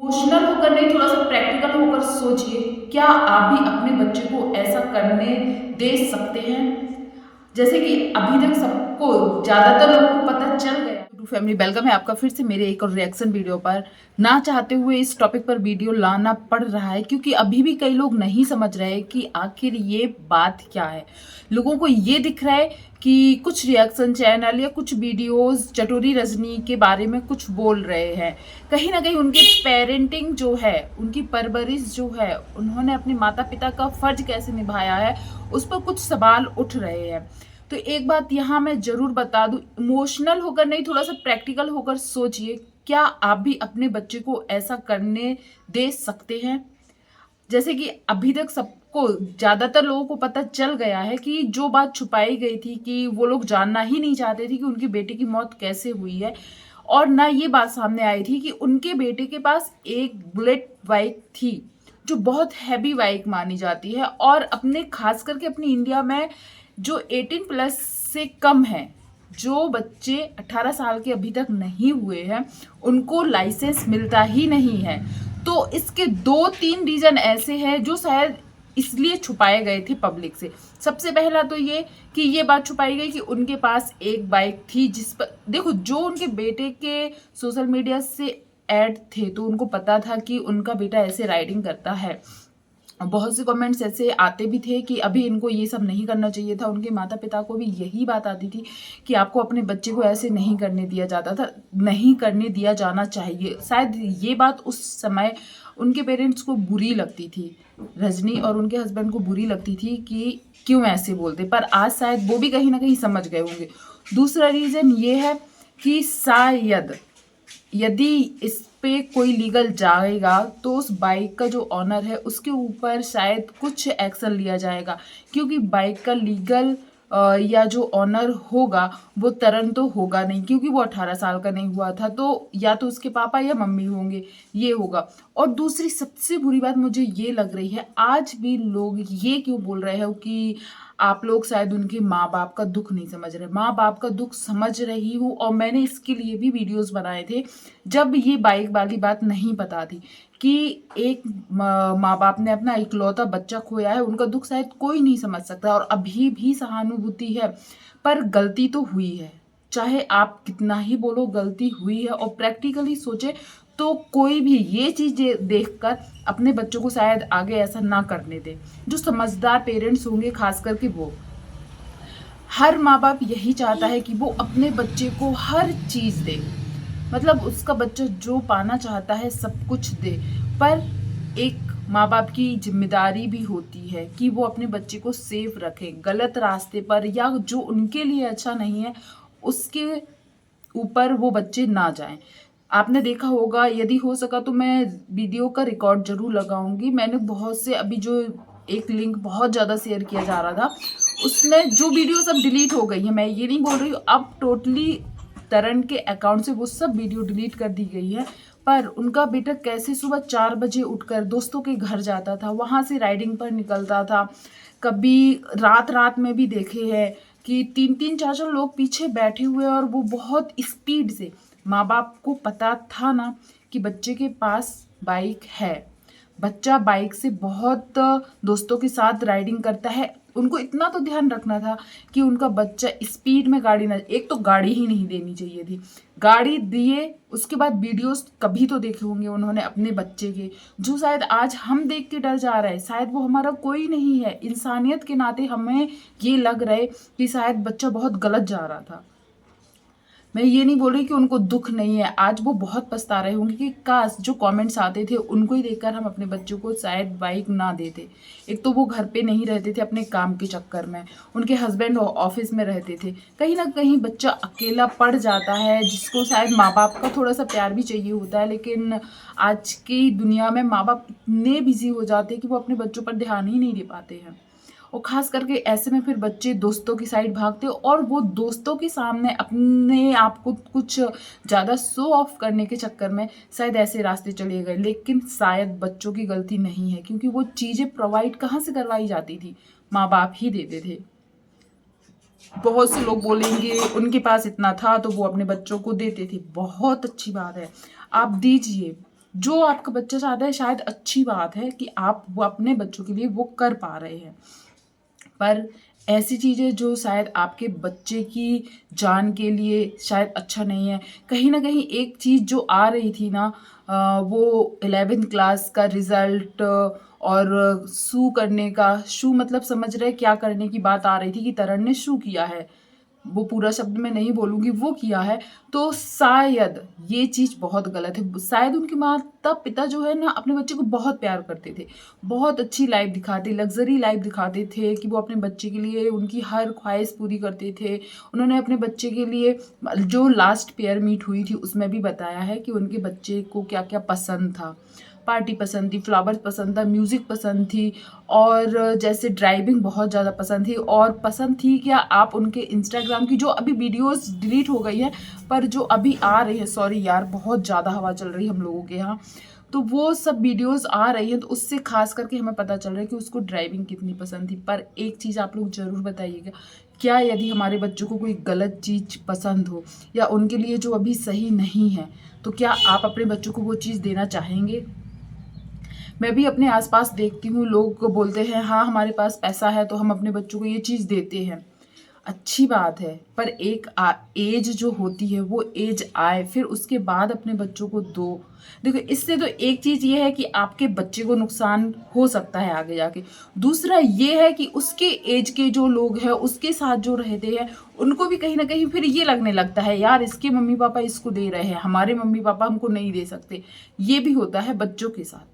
Emotional होकर नहीं, थोड़ा सा प्रैक्टिकल होकर सोचिए, क्या आप भी अपने बच्चे को ऐसा करने दे सकते हैं? जैसे कि अभी तक सबको, ज्यादातर लोगों को पता चल गया। टू फैमिली, वेलकम है आपका फिर से मेरे एक और रिएक्शन वीडियो पर। ना चाहते हुए इस टॉपिक पर वीडियो लाना पड़ रहा है क्योंकि अभी भी कई लोग नहीं समझ रहे कि आखिर ये बात क्या है। लोगों को ये दिख रहा है कि कुछ रिएक्शन चैनल या कुछ वीडियोस चटोरी रजनी के बारे में कुछ बोल रहे हैं। कहीं ना कहीं उनकी पेरेंटिंग जो है, उनकी परवरिश जो है, उन्होंने अपने माता पिता का फर्ज कैसे निभाया है, उस पर कुछ सवाल उठ रहे हैं। तो एक बात यहाँ मैं जरूर बता दूं, इमोशनल होकर नहीं, थोड़ा सा प्रैक्टिकल होकर सोचिए, क्या आप भी अपने बच्चे को ऐसा करने दे सकते हैं? जैसे कि अभी तक सबको, ज्यादातर लोगों को पता चल गया है कि जो बात छुपाई गई थी, कि वो लोग जानना ही नहीं चाहते थे कि उनकी बेटी की मौत कैसे हुई है, और ना ये बात सामने आई थी कि उनके बेटे के पास एक बुलेट बाइक थी जो बहुत हैवी बाइक मानी जाती है, और अपने खास करके अपनी इंडिया में जो 18 प्लस से कम है, जो बच्चे 18 साल के अभी तक नहीं हुए हैं, उनको लाइसेंस मिलता ही नहीं है। तो इसके दो तीन रीजन ऐसे हैं जो शायद इसलिए छुपाए गए थे पब्लिक से। सबसे पहला तो ये कि ये बात छुपाई गई कि उनके पास एक बाइक थी, जिस पर देखो, जो उनके बेटे के सोशल मीडिया से ऐड थे तो उनको पता था कि उनका बेटा ऐसे राइडिंग करता है। बहुत से कमेंट्स ऐसे आते भी थे कि अभी इनको ये सब नहीं करना चाहिए था। उनके माता पिता को भी यही बात आती थी कि आपको अपने बच्चे को ऐसे नहीं करने दिया जाता था, नहीं करने दिया जाना चाहिए। शायद ये बात उस समय उनके पेरेंट्स को बुरी लगती थी, रजनी और उनके हस्बैंड को बुरी लगती थी कि क्यों ऐसे बोलते, पर आज शायद वो भी कहीं ना कहीं समझ गए होंगे। दूसरा रीज़न ये है कि शायद यदि इस पे कोई लीगल जाएगा तो उस बाइक का जो ऑनर है उसके ऊपर शायद कुछ एक्शन लिया जाएगा, क्योंकि बाइक का लीगल या जो ऑनर होगा वो तरन तो होगा नहीं, क्योंकि वो 18 साल का नहीं हुआ था। तो या तो उसके पापा या मम्मी होंगे, ये होगा। और दूसरी सबसे बुरी बात मुझे ये लग रही है, आज भी लोग ये क्यों बोल रहे हो कि आप लोग शायद उनके माँ बाप का दुख नहीं समझ रहे। माँ बाप का दुख समझ रही हूँ, और मैंने इसके लिए भी वीडियोस बनाए थे जब ये बाइक वाली बात नहीं पता थी कि एक माँ बाप ने अपना इकलौता बच्चा खोया है, उनका दुख शायद कोई नहीं समझ सकता। और अभी भी सहानुभूति है, पर गलती तो हुई है। चाहे आप कितना ही बोलो, गलती हुई है। और प्रैक्टिकली सोचे तो कोई भी ये चीज देखकर अपने बच्चों को शायद आगे ऐसा ना करने दे। जो समझदार पेरेंट्स होंगे, खास करके वो, हर माँ बाप यही चाहता है कि वो अपने बच्चे को हर चीज दे, मतलब उसका बच्चा जो पाना चाहता है सब कुछ दे। पर एक माँ बाप की जिम्मेदारी भी होती है कि वो अपने बच्चे को सेफ रखे, गलत रास्ते पर या जो उनके लिए अच्छा नहीं है उसके ऊपर वो बच्चे ना जाएं। आपने देखा होगा, यदि हो सका तो मैं वीडियो का रिकॉर्ड जरूर लगाऊंगी। मैंने बहुत से, अभी जो एक लिंक बहुत ज़्यादा शेयर किया जा रहा था, उसमें जो वीडियो सब डिलीट हो गई है, मैं ये नहीं बोल रही हूँ अब टोटली तरन के अकाउंट से वो सब वीडियो डिलीट कर दी गई है, पर उनका बेटा कैसे सुबह 4 बजे उठकर दोस्तों के घर जाता था, वहाँ से राइडिंग पर निकलता था। कभी रात रात में भी देखे हैं कि 3-3 4-4 लोग पीछे बैठे हुए, और वो बहुत स्पीड से, माँ बाप को पता था ना कि बच्चे के पास बाइक है, बच्चा बाइक से बहुत दोस्तों के साथ राइडिंग करता है, उनको इतना तो ध्यान रखना था कि उनका बच्चा स्पीड में गाड़ी ना, एक तो गाड़ी ही नहीं देनी चाहिए थी, गाड़ी दिए उसके बाद वीडियोस कभी तो देखे होंगे उन्होंने अपने बच्चे के, जो शायद आज हम देख के डर जा रहे हैं। शायद वो हमारा कोई नहीं है, इंसानियत के नाते हमें ये लग रहा है कि शायद बच्चा बहुत गलत जा रहा था। मैं ये नहीं बोल रही कि उनको दुख नहीं है, आज वो बहुत पछता रहे होंगे कि काश जो कमेंट्स आते थे उनको ही देखकर हम अपने बच्चों को शायद बाइक ना देते। एक तो वो घर पे नहीं रहते थे अपने काम के चक्कर में, उनके हस्बैंड ऑफिस में रहते थे, कहीं ना कहीं बच्चा अकेला पड़ जाता है, जिसको शायद माँ बाप का थोड़ा सा प्यार भी चाहिए होता है। लेकिन आज की दुनिया में माँ बाप इतने बिजी हो जाते हैं कि वो अपने बच्चों पर ध्यान ही नहीं दे पाते हैं। और खास करके ऐसे में फिर बच्चे दोस्तों की साइड भागते, और वो दोस्तों के सामने अपने आप को कुछ ज़्यादा शो ऑफ करने के चक्कर में शायद ऐसे रास्ते चले गए। लेकिन शायद बच्चों की गलती नहीं है, क्योंकि वो चीज़ें प्रोवाइड कहाँ से करवाई जाती थी, माँ बाप ही देते थे। बहुत से लोग बोलेंगे उनके पास इतना था तो वो अपने बच्चों को देते थे, बहुत अच्छी बात है, आप दीजिए, जो आपका बच्चा चाहता है, शायद अच्छी बात है कि आप वो अपने बच्चों के लिए वो कर पा रहे हैं, पर ऐसी चीज़ें जो शायद आपके बच्चे की जान के लिए शायद अच्छा नहीं है। कहीं न कहीं एक चीज़ जो आ रही थी ना, वो 11th क्लास का रिज़ल्ट और शू करने का, शू मतलब समझ रहे हैं क्या करने की बात आ रही थी कि तरण ने शू किया है। वो पूरा शब्द मैं नहीं बोलूँगी, वो किया है, तो शायद ये चीज़ बहुत गलत है। शायद उनके माता-पिता जो है ना, अपने बच्चे को बहुत प्यार करते थे, बहुत अच्छी लाइफ़ दिखाते, लग्ज़री लाइफ़ दिखाते थे कि वो अपने बच्चे के लिए उनकी हर ख़्वाहिश पूरी करते थे। उन्होंने अपने बच्चे के लिए, जो लास्ट पेयर मीट हुई थी उसमें भी बताया है कि उनके बच्चे को क्या-क्या पसंद था। पार्टी पसंद थी, फ्लावर्स पसंद था, म्यूज़िक पसंद थी, और जैसे ड्राइविंग बहुत ज़्यादा पसंद थी, और पसंद थी क्या, आप उनके इंस्टाग्राम की जो अभी वीडियोस डिलीट हो गई है, पर जो अभी आ रही है, सॉरी यार बहुत ज़्यादा हवा चल रही है हम लोगों के यहाँ, तो वो सब वीडियोस आ रही हैं, तो उससे खास करके हमें पता चल रहा है कि उसको ड्राइविंग कितनी पसंद थी। पर एक चीज़ आप लोग ज़रूर बताइएगा, क्या यदि हमारे बच्चों को कोई गलत चीज़ पसंद हो या उनके लिए जो अभी सही नहीं है, तो क्या आप अपने बच्चों को वो चीज़ देना चाहेंगे? मैं भी अपने आसपास देखती हूँ, लोग बोलते हैं हाँ हमारे पास पैसा है तो हम अपने बच्चों को ये चीज़ देते हैं। अच्छी बात है, पर एक एज जो होती है वो एज आए, फिर उसके बाद अपने बच्चों को दो। देखो, इससे तो एक चीज़ ये है कि आपके बच्चे को नुकसान हो सकता है आगे जाके। दूसरा ये है कि उसके एज के जो लोग हैं, उसके साथ जो रहते हैं, उनको भी कहीं न कहीं फिर ये लगने लगता है, यार इसके मम्मी-पापा इसको दे रहे हैं, हमारे मम्मी-पापा हमको नहीं दे सकते। ये भी होता है बच्चों के साथ।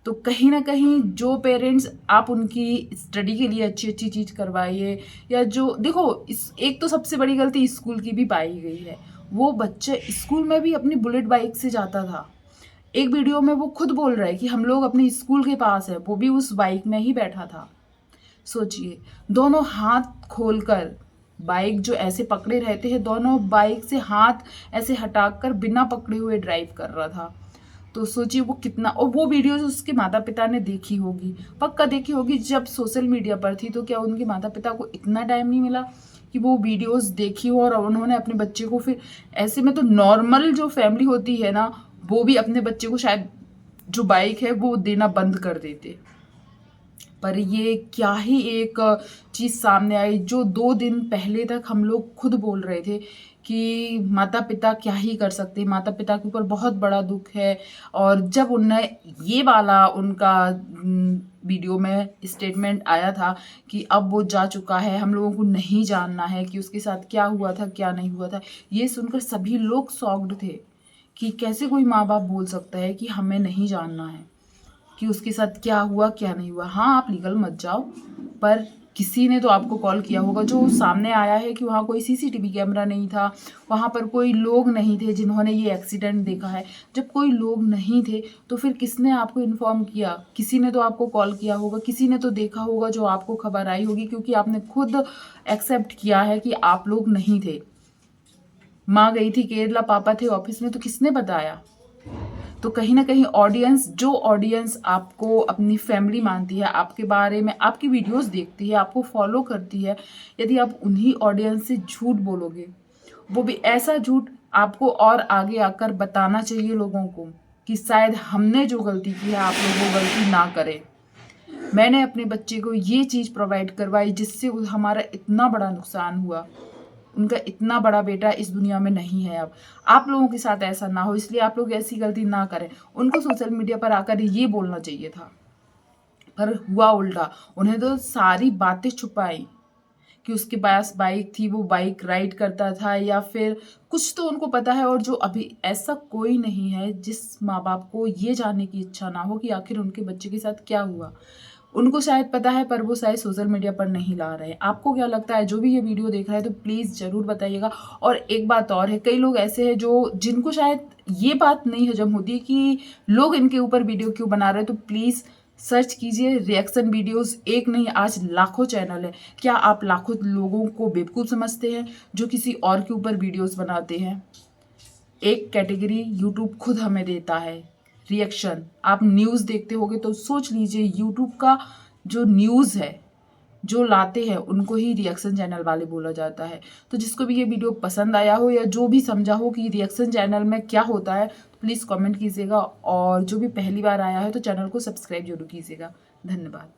तो कहीं न कहीं जो पेरेंट्स, आप उनकी स्टडी के लिए अच्छी-अच्छी चीज़ करवाइए, या जो देखो, इस एक तो सबसे बड़ी गलती स्कूल की भी पाई गई है। वो बच्चे स्कूल में भी अपनी बुलेट बाइक से जाता था। एक वीडियो में वो खुद बोल रहा है कि हम लोग अपने स्कूल के पास है, वो भी उस बाइक में ही बैठा था। सोचिए, दोनों हाथ खोलकर, बाइक जो ऐसे पकड़े रहते हैं, दोनों बाइक से हाथ ऐसे हटाकर बिना पकड़े हुए ड्राइव कर रहा था। तो सोचिए वो कितना, और वो वीडियोज़ उसके माता-पिता ने देखी होगी, पक्का देखी होगी। जब सोशल मीडिया पर थी, तो क्या उनके माता-पिता को इतना टाइम नहीं मिला कि वो वीडियोज़ देखी हो, और उन्होंने अपने बच्चे को फिर, ऐसे में तो नॉर्मल जो फैमिली होती है ना, वो भी अपने बच्चे को शायद जो बाइक है वो देना बंद कर देते। पर ये क्या ही एक चीज़ सामने आई, जो 2 दिन पहले तक हम लोग खुद बोल रहे थे कि माता-पिता क्या ही कर सकते हैं, माता-पिता के ऊपर बहुत बड़ा दुःख है। और जब उनने ये वाला उनका वीडियो में स्टेटमेंट आया था कि अब वो जा चुका है, हम लोगों को नहीं जानना है कि उसके साथ क्या हुआ था, क्या नहीं हुआ था। ये सुनकर सभी लोग शॉक्ड थे कि कैसे कोई माँ-बाप बोल सकता है कि हमें नहीं जानना है कि उसके साथ क्या हुआ, क्या नहीं हुआ। हाँ, आप लीगल मत जाओ, पर किसी ने तो आपको कॉल किया होगा। जो सामने आया है कि वहाँ कोई सीसीटीवी कैमरा नहीं था, वहाँ पर कोई लोग नहीं थे जिन्होंने ये एक्सीडेंट देखा है। जब कोई लोग नहीं थे, तो फिर किसने आपको इन्फॉर्म किया? किसी ने तो आपको कॉल किया होगा, किसी ने तो देखा होगा, जो आपको खबर आई होगी, क्योंकि आपने खुद एक्सेप्ट किया है कि आप लोग नहीं थे। माँ गई थी केरला, पापा थे ऑफिस में, तो किसने बताया? तो कहीं न कहीं ऑडियंस, जो ऑडियंस आपको अपनी फैमिली मानती है, आपके बारे में आपकी वीडियोज़ देखती है, आपको फॉलो करती है, यदि आप उन्हीं ऑडियंस से झूठ बोलोगे, वो भी ऐसा झूठ, आपको और आगे आकर बताना चाहिए लोगों को कि शायद हमने जो गलती की है, आप लोग वो गलती ना करें। मैंने अपने बच्चे को ये चीज़ प्रोवाइड करवाई जिससे हमारा इतना बड़ा नुकसान हुआ। उनका इतना बड़ा बेटा इस दुनिया में नहीं है अब। आप लोगों के साथ ऐसा ना हो, इसलिए आप लोग ऐसी गलती ना करें। उनको सोशल मीडिया पर आकर ये बोलना चाहिए था, पर हुआ उल्टा। उन्हें तो सारी बातें छुपाई कि उसके पास बाइक थी, वो बाइक राइड करता था, या फिर कुछ तो उनको पता है। और जो अभी ऐसा कोई नहीं है जिस माँ-बाप को ये जानने की इच्छा ना हो कि आखिर उनके बच्चे के साथ क्या हुआ। उनको शायद पता है, पर वो शायद सोशल मीडिया पर नहीं ला रहे हैं। आपको क्या लगता है? जो भी ये वीडियो देख रहा है, तो प्लीज़ ज़रूर बताइएगा। और एक बात और है, कई लोग ऐसे हैं जो जिनको शायद ये बात नहीं हजम होती कि लोग इनके ऊपर वीडियो क्यों बना रहे हैं, तो प्लीज़ सर्च कीजिए रिएक्शन वीडियोस। एक नहीं, आज लाखों चैनल है। क्या आप लाखों लोगों को बेवकूफ़ समझते हैं जो किसी और के ऊपर वीडियोस बनाते हैं? एक कैटेगरी यूट्यूब खुद हमें देता है, रिएक्शन। आप न्यूज़ देखते होगे तो सोच लीजिए, यूट्यूब का जो न्यूज़ है जो लाते हैं उनको ही रिएक्शन चैनल वाले बोला जाता है। तो जिसको भी ये वीडियो पसंद आया हो या जो भी समझा हो कि रिएक्शन चैनल में क्या होता है, तो प्लीज़ कमेंट कीजिएगा, और जो भी पहली बार आया है तो चैनल को सब्सक्राइब जरूर कीजिएगा। धन्यवाद।